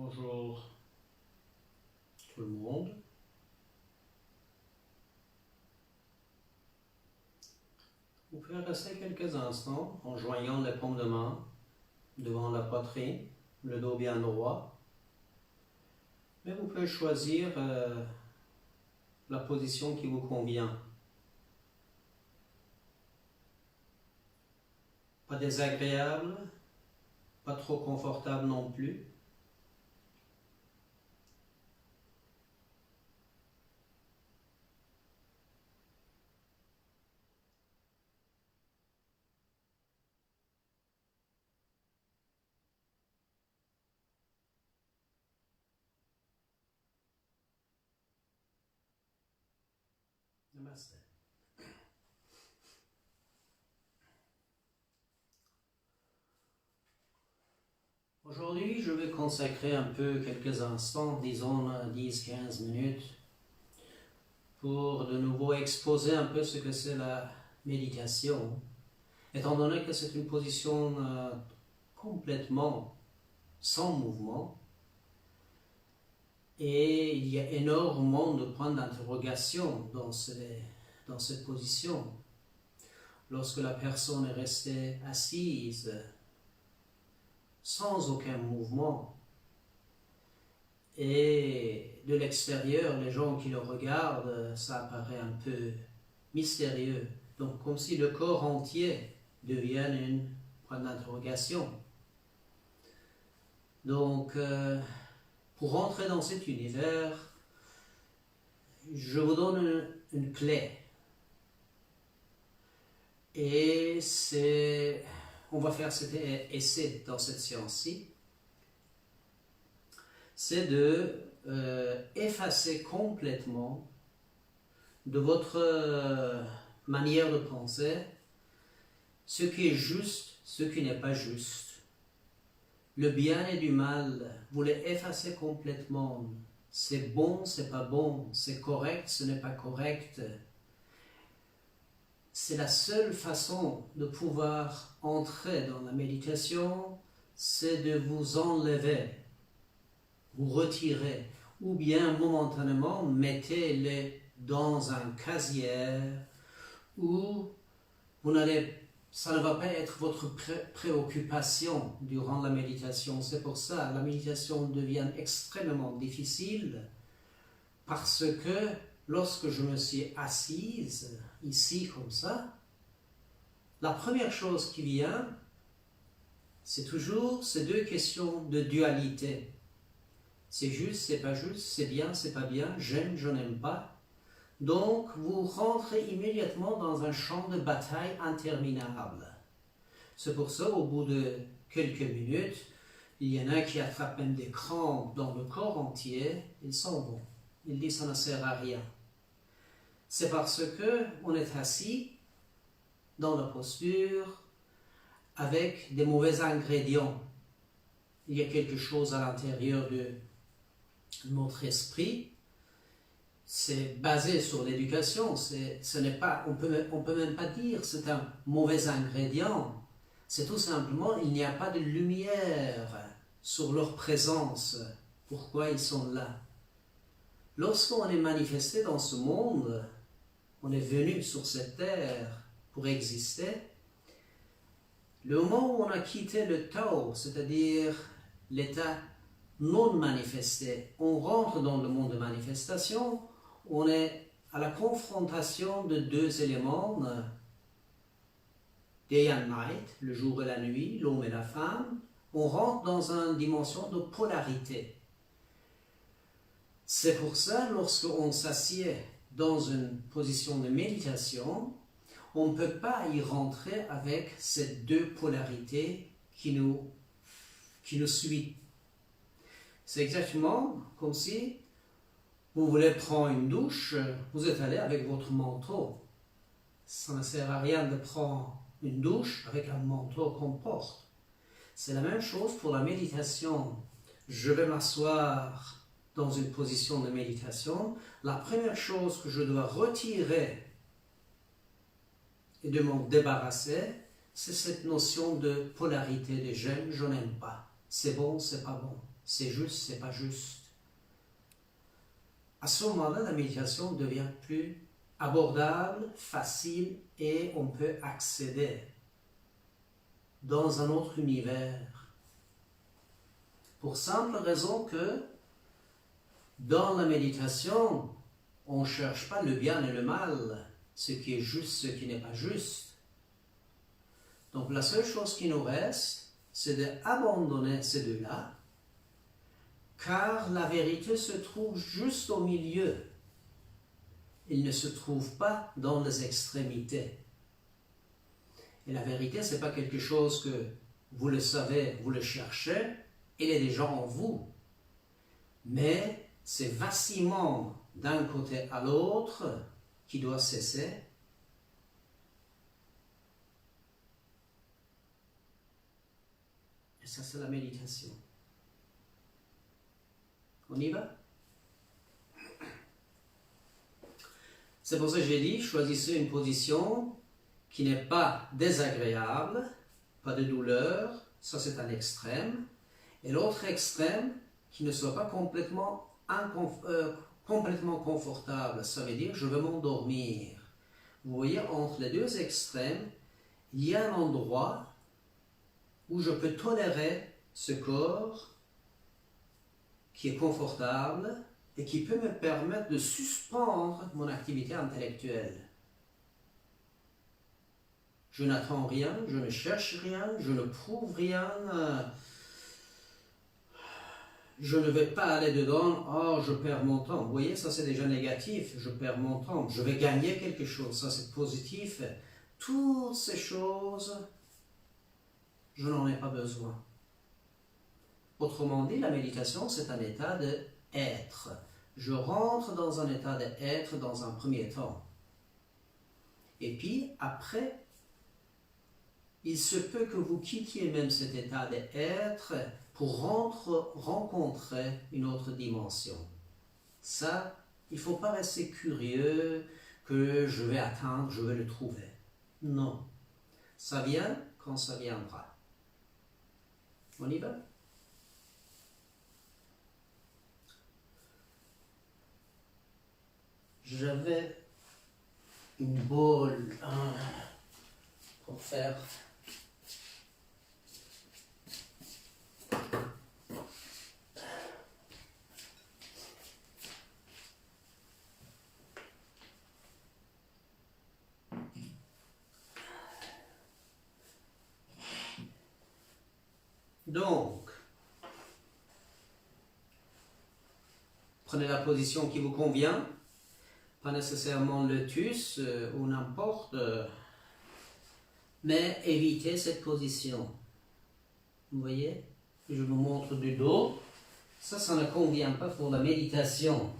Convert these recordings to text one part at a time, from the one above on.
Bonjour tout le monde. Vous pouvez rester quelques instants en joignant les paumes de main devant la poitrine, le dos bien droit. Mais vous pouvez choisir la position qui vous convient. Pas désagréable, pas trop confortable non plus. Namaste. Aujourd'hui, je vais consacrer un peu quelques instants, disons 10-15 minutes, pour de nouveau exposer un peu ce que c'est la méditation, étant donné que c'est une position complètement sans mouvement, et il y a énormément de points d'interrogation dans cette position. Lorsque la personne est restée assise, sans aucun mouvement, et de l'extérieur, les gens qui le regardent, ça apparaît un peu mystérieux. Donc, comme si le corps entier devienne un point d'interrogation. Donc, pour entrer dans cet univers, je vous donne une clé. Et on va faire cet essai dans cette séance-ci. C'est de effacer complètement de votre manière de penser ce qui est juste, ce qui n'est pas juste. Le bien et du mal, vous les effacez complètement. C'est bon, c'est pas bon, c'est correct, ce n'est pas correct. C'est la seule façon de pouvoir entrer dans la méditation, c'est de vous enlever, vous retirer, ou bien momentanément mettez-les dans un casier où ça ne va pas être votre préoccupation durant la méditation. C'est pour ça que la méditation devient extrêmement difficile, parce que lorsque je me suis assise, ici comme ça, la première chose qui vient, c'est toujours ces deux questions de dualité. C'est juste, c'est pas juste, c'est bien, c'est pas bien, j'aime, je n'aime pas. Donc, vous rentrez immédiatement dans un champ de bataille interminable. C'est pour ça, au bout de quelques minutes, il y en a qui attrapent même des crampes dans le corps entier, ils s'en vont. Ils disent ça ne sert à rien. C'est parce qu'on est assis dans la posture avec des mauvais ingrédients. Il y a quelque chose à l'intérieur de notre esprit. C'est basé sur l'éducation. On peut même pas dire que c'est un mauvais ingrédient. C'est tout simplement, il n'y a pas de lumière sur leur présence. Pourquoi ils sont là? Lorsqu'on est manifesté dans ce monde, on est venu sur cette terre pour exister. Le moment où on a quitté le Tao, c'est-à-dire l'état non manifesté, on rentre dans le monde de manifestation, on est à la confrontation de deux éléments, day and night, le jour et la nuit, l'homme et la femme. On rentre dans une dimension de polarité. C'est pour ça, lorsqu'on s'assied dans une position de méditation, on ne peut pas y rentrer avec ces deux polarités qui nous suivent. C'est exactement comme si vous voulez prendre une douche, vous êtes allé avec votre manteau. Ça ne sert à rien de prendre une douche avec un manteau qu'on porte. C'est la même chose pour la méditation. Je vais m'asseoir dans une position de méditation. La première chose que je dois retirer et de m'en débarrasser, c'est cette notion de polarité de j'aime, je n'aime pas. C'est bon, c'est pas bon. c'est juste, c'est pas juste. À ce moment-là, la méditation devient plus abordable, facile et on peut accéder dans un autre univers. Pour simple raison que dans la méditation, on ne cherche pas le bien et le mal, ce qui est juste, ce qui n'est pas juste. Donc la seule chose qui nous reste, c'est d'abandonner ces deux-là, car la vérité se trouve juste au milieu. Il ne se trouve pas dans les extrémités. Et la vérité, ce n'est pas quelque chose que vous le savez, vous le cherchez, il est déjà en vous. Mais c'est vacillement d'un côté à l'autre qui doit cesser. Et ça, c'est la méditation. On y va? C'est pour ça que j'ai dit, choisissez une position qui n'est pas désagréable, pas de douleur, ça c'est un extrême. Et l'autre extrême, qui ne soit pas complètement confortable, ça veut dire je veux m'endormir. Vous voyez, entre les deux extrêmes, il y a un endroit où je peux tolérer ce corps qui est confortable et qui peut me permettre de suspendre mon activité intellectuelle. Je n'attends rien, je ne cherche rien, je ne prouve rien, je ne vais pas aller dedans, oh je perds mon temps. Vous voyez, ça c'est déjà négatif, je perds mon temps, je vais gagner quelque chose, ça c'est positif. Toutes ces choses, je n'en ai pas besoin. Autrement dit, la méditation, c'est un état d'être. Je rentre dans un état d'être dans un premier temps. Et puis, après, il se peut que vous quittiez même cet état d'être pour rencontrer une autre dimension. Ça, il ne faut pas rester curieux que je vais atteindre, je vais le trouver. Non. Ça vient quand ça viendra. On y va? J'avais une boule pour faire donc prenez la position qui vous convient. Pas nécessairement le lotus ou n'importe, mais évitez cette position. Vous voyez, je vous montre du dos. Ça ne convient pas pour la méditation.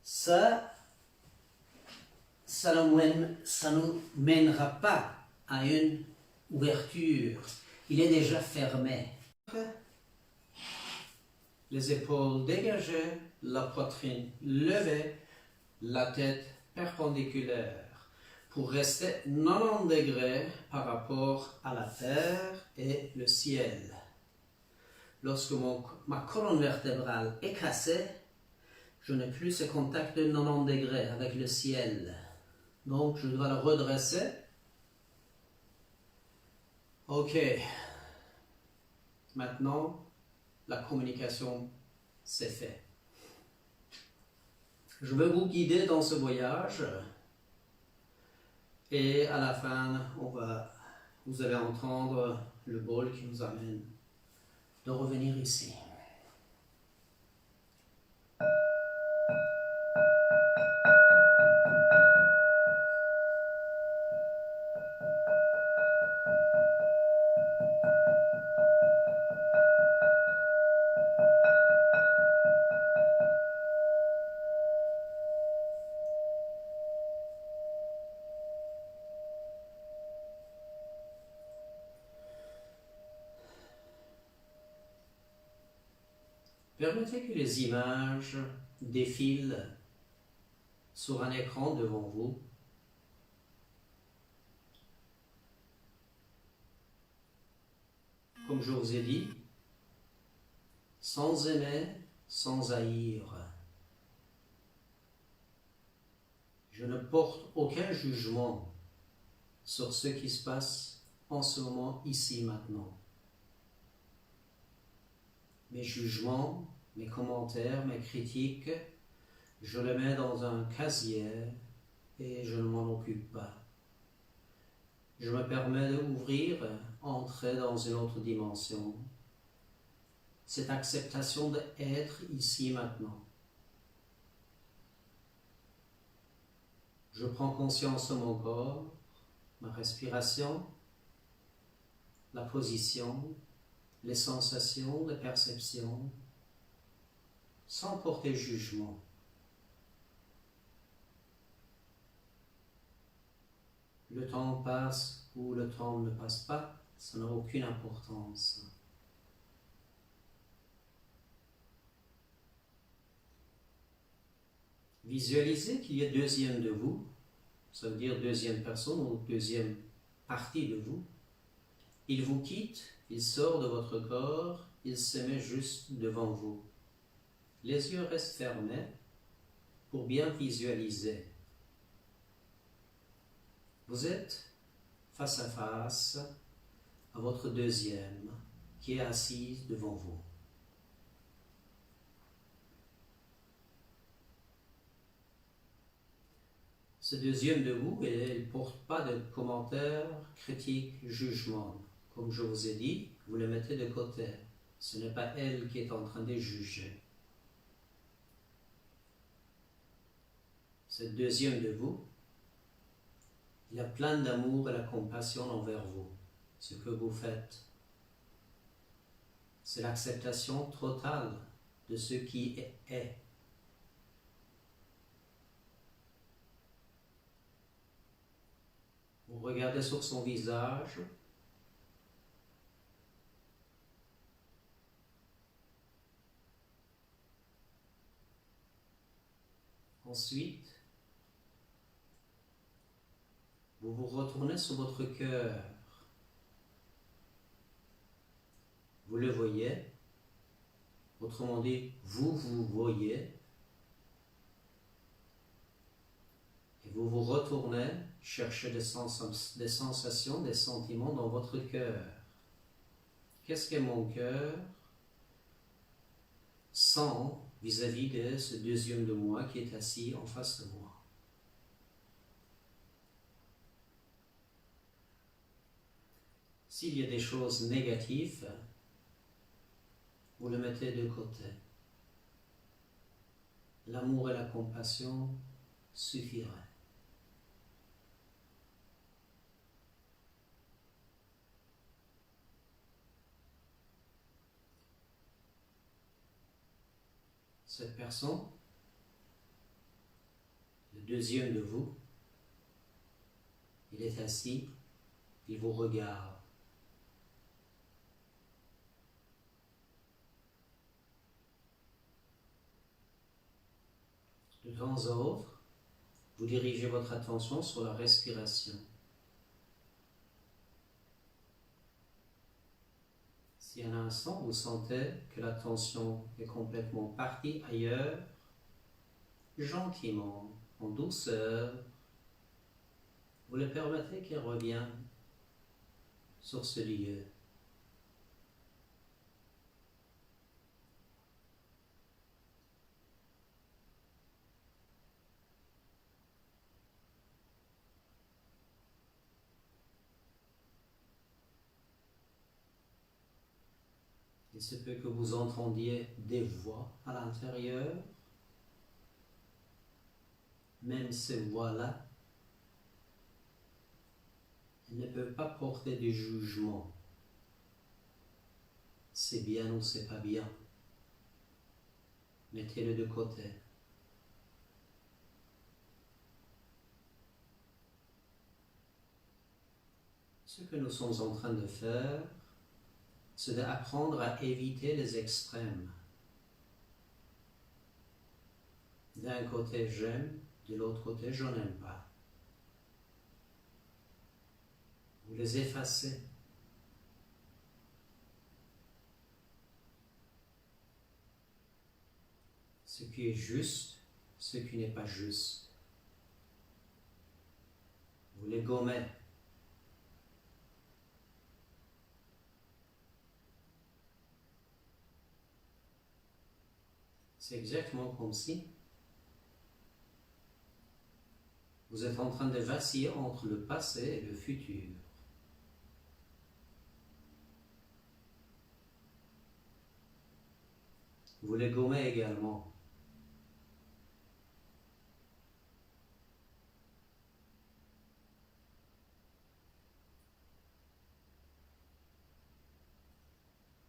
Ça ne nous mènera pas à une ouverture. Il est déjà fermé. Les épaules dégagées, la poitrine levée, la tête perpendiculaire pour rester 90 degrés par rapport à la terre et le ciel. Lorsque ma colonne vertébrale est cassée, je n'ai plus ce contact de 90 degrés avec le ciel. Donc je dois le redresser. Ok. Maintenant, la communication, c'est fait. Je vais vous guider dans ce voyage et à la fin, vous allez entendre le bol qui nous amène de revenir ici. Permettez que les images défilent sur un écran devant vous. comme je vous ai dit, sans aimer, sans haïr. Je ne porte aucun jugement sur ce qui se passe en ce moment, ici, maintenant. Mes jugements, mes commentaires, mes critiques, je les mets dans un casier et je ne m'en occupe pas. Je me permets d'ouvrir, entrer dans une autre dimension. Cette acceptation d'être ici maintenant. Je prends conscience de mon corps, ma respiration, la position, les sensations, les perceptions, sans porter jugement. Le temps passe ou le temps ne passe pas, ça n'a aucune importance. Visualisez qu'il y a deuxième de vous, ça veut dire deuxième personne ou deuxième partie de vous. Il vous quitte, il sort de votre corps, il se met juste devant vous. Les yeux restent fermés pour bien visualiser. Vous êtes face à face à votre deuxième qui est assise devant vous. Ce deuxième de vous, elle ne porte pas de commentaires, critiques, jugements. Comme je vous ai dit, vous le mettez de côté. Ce n'est pas elle qui est en train de juger. Ce deuxième de vous, il a plein d'amour et de compassion envers vous. Ce que vous faites, c'est l'acceptation totale de ce qui est. Vous regardez sur son visage. Ensuite, vous vous retournez sur votre cœur. Vous le voyez. Autrement dit, vous voyez. Et vous vous retournez chercher des sensations, des sentiments dans votre cœur. Qu'est-ce que mon cœur sent vis-à-vis de ce deuxième de moi qui est assis en face de moi? S'il y a des choses négatives, vous le mettez de côté. L'amour et la compassion suffiraient. Cette personne, le deuxième de vous, il est assis, il vous regarde. De temps à autre, vous dirigez votre attention sur la respiration. Si à un instant vous sentez que l'attention est complètement partie ailleurs, gentiment, en douceur, vous le permettez qu'elle revienne sur ce lieu. Il se peut que vous entendiez des voix à l'intérieur. Même ces voix-là, elles ne peuvent pas porter de jugement. C'est bien ou c'est pas bien. Mettez-le de côté. Ce que nous sommes en train de faire, c'est d'apprendre à éviter les extrêmes. D'un côté, j'aime, de l'autre côté, je n'aime pas. Vous les effacez. ce qui est juste, ce qui n'est pas juste. Vous les gommez. C'est exactement comme si vous êtes en train de vaciller entre le passé et le futur. Vous les gommez également.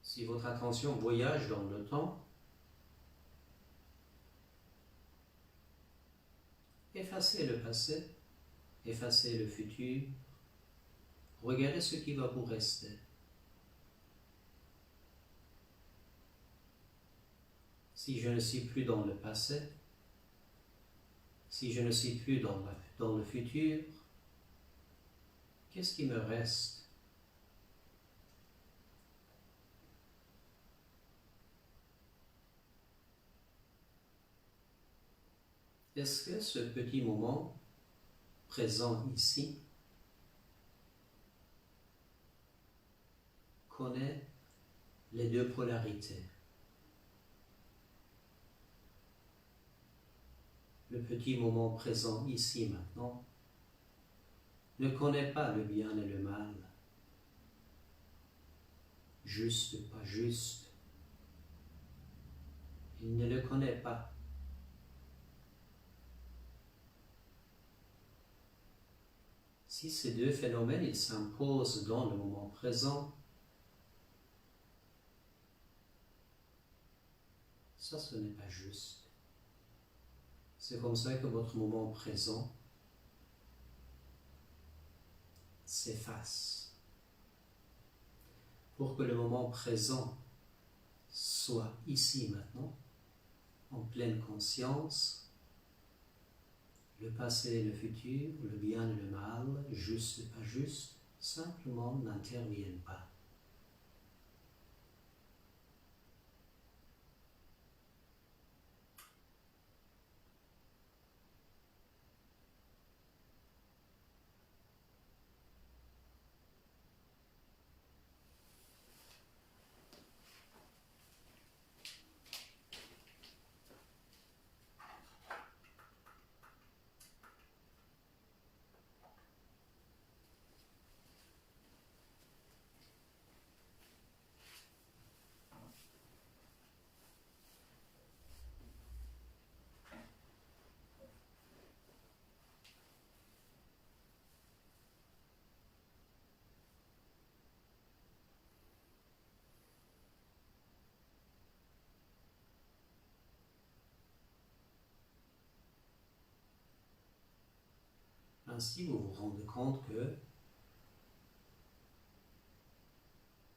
Si votre attention voyage dans le temps, effacez le passé, effacez le futur, regardez ce qui va vous rester. Si je ne suis plus dans le passé, si je ne suis plus dans le futur, qu'est-ce qui me reste? Est-ce que ce petit moment présent ici connaît les deux polarités? Le petit moment présent ici maintenant ne connaît pas le bien et le mal, juste, pas juste. Il ne le connaît pas. Si ces deux phénomènes ils s'imposent dans le moment présent, ça ce n'est pas juste. C'est comme ça que votre moment présent s'efface. Pour que le moment présent soit ici maintenant, en pleine conscience, le passé et le futur, le bien et le mal, juste et pas juste, simplement n'interviennent pas. Ainsi, vous vous rendez compte que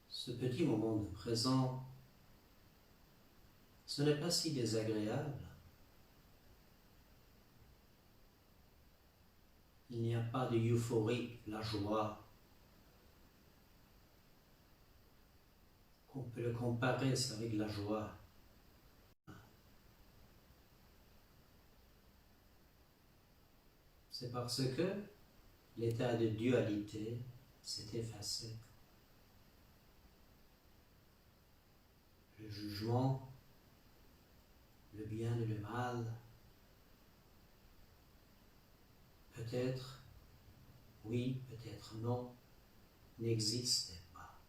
ce petit moment de présent, ce n'est pas si désagréable. Il n'y a pas de euphorie, la joie. On peut le comparer avec la joie. C'est parce que l'état de dualité s'est effacé. Le jugement, le bien et le mal, peut-être oui, peut-être non, n'existaient pas.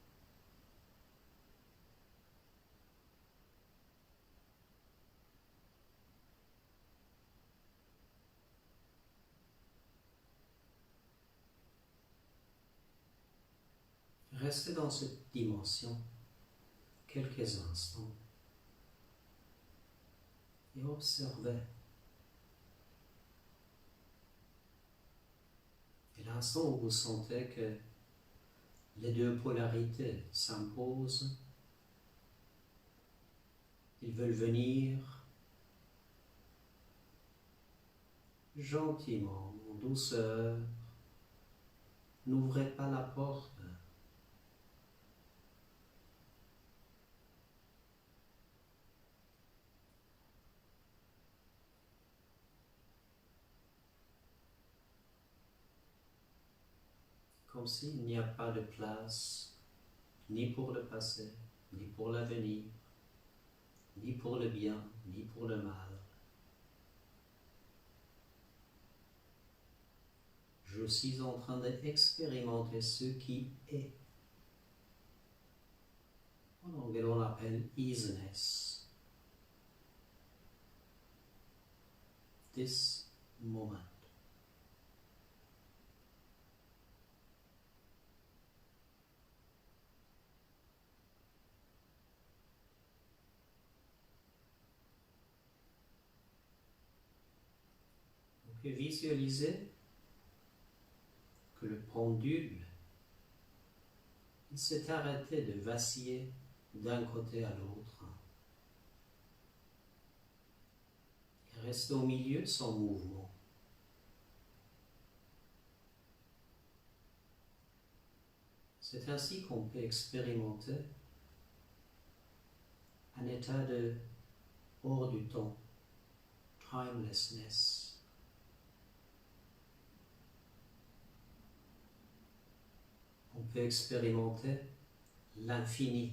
Restez dans cette dimension quelques instants et observez. Et l'instant où vous sentez que les deux polarités s'imposent, ils veulent venir gentiment, en douceur. N'ouvrez pas la porte. comme s'il n'y a pas de place ni pour le passé, ni pour l'avenir, ni pour le bien, ni pour le mal. Je suis en train d'expérimenter ce qui est. En anglais, on l'appelle easiness. This moment. On peut visualiser que le pendule, il s'est arrêté de vaciller d'un côté à l'autre. Il reste au milieu de son mouvement. C'est ainsi qu'on peut expérimenter un état de hors du temps, timelessness. On peut expérimenter l'infini.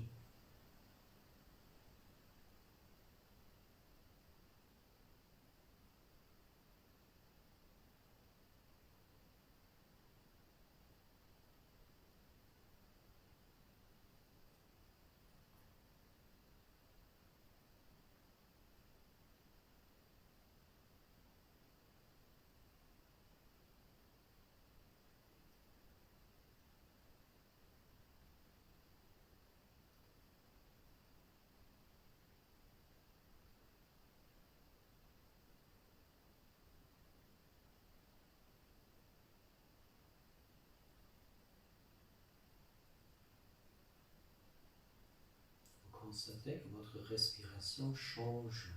Constatez que votre respiration change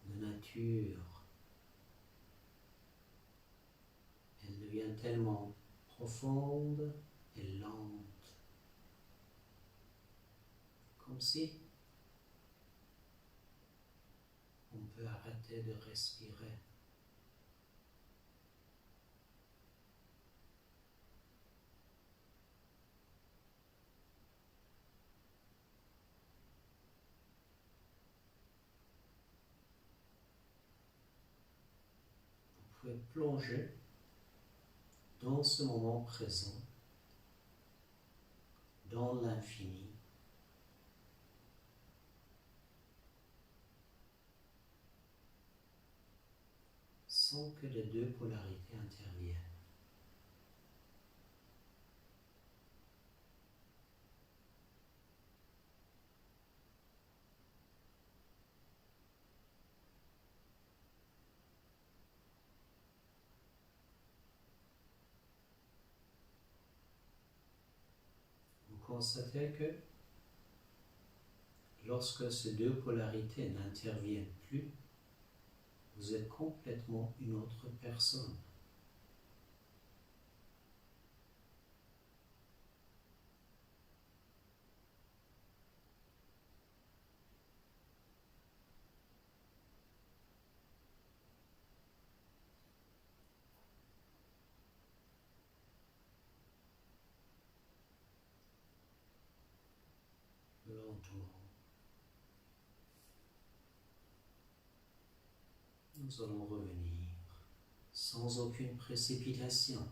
de nature. Elle devient tellement profonde et lente, comme si on peut arrêter de respirer. Vous pouvez plonger dans ce moment présent, dans l'infini, sans que les deux polarités interviennent. Vous constatez que lorsque ces deux polarités n'interviennent plus, vous êtes complètement une autre personne. Lentement, nous allons revenir sans aucune précipitation.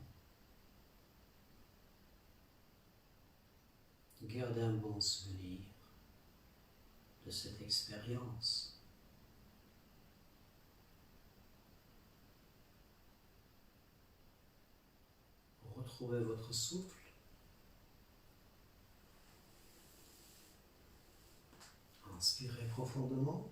Gardez un bon souvenir de cette expérience. Retrouvez votre souffle. Inspirez profondément.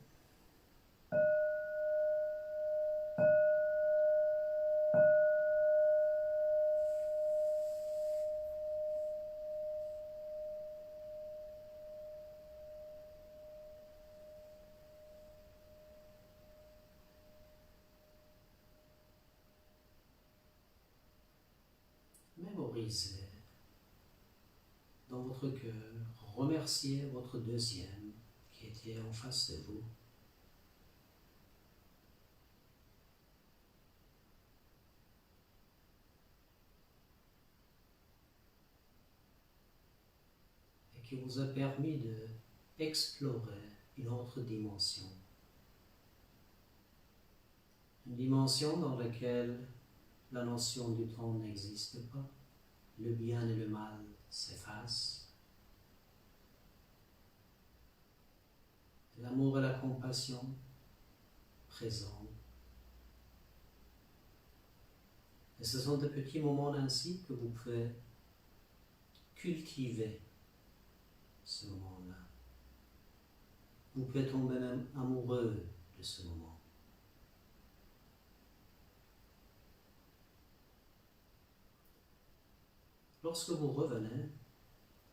Mémorisez dans votre cœur, remerciez votre deuxième qui était en face de vous. qui vous a permis d'explorer une autre dimension. Une dimension dans laquelle la notion du temps n'existe pas. Le bien et le mal s'effacent. L'amour et la compassion présents. Et ce sont des petits moments ainsi que vous pouvez cultiver ce moment-là. Vous pouvez tomber même amoureux de ce moment. Lorsque vous revenez,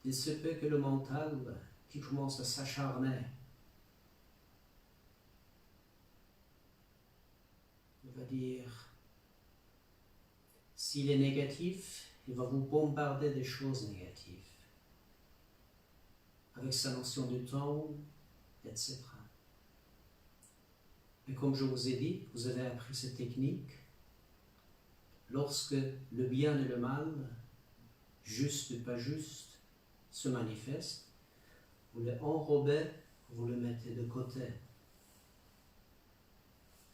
il se peut que le mental qui commence à s'acharner, il va dire, s'il est négatif, il va vous bombarder des choses négatives, avec sa notion du temps, etc. Mais comme je vous ai dit, vous avez appris cette technique, lorsque le bien et le mal, juste ou pas juste, se manifestent, vous les enrobez, vous le mettez de côté,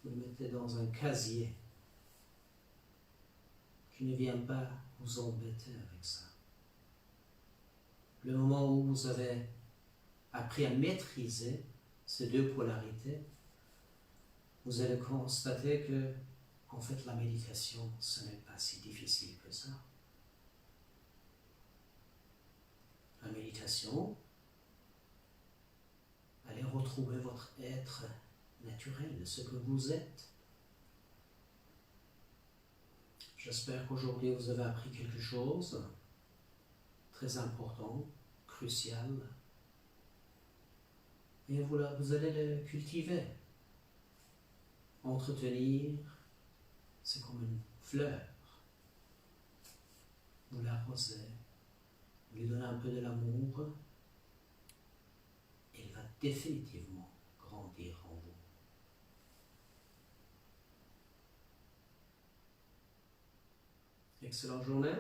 vous le mettez dans un casier qui ne vient pas vous embêter avec ça. Le moment où vous avez appris à maîtriser ces deux polarités, vous allez constater que, en fait, la méditation, ce n'est pas si difficile que ça. La méditation, allez retrouver votre être naturel, ce que vous êtes. J'espère qu'aujourd'hui vous avez appris quelque chose de très important, crucial, et vous allez le cultiver, entretenir. C'est comme une fleur. Vous l'arrosez, vous lui donnez un peu de l'amour, et il va définitivement grandir en vous. Excellente journée.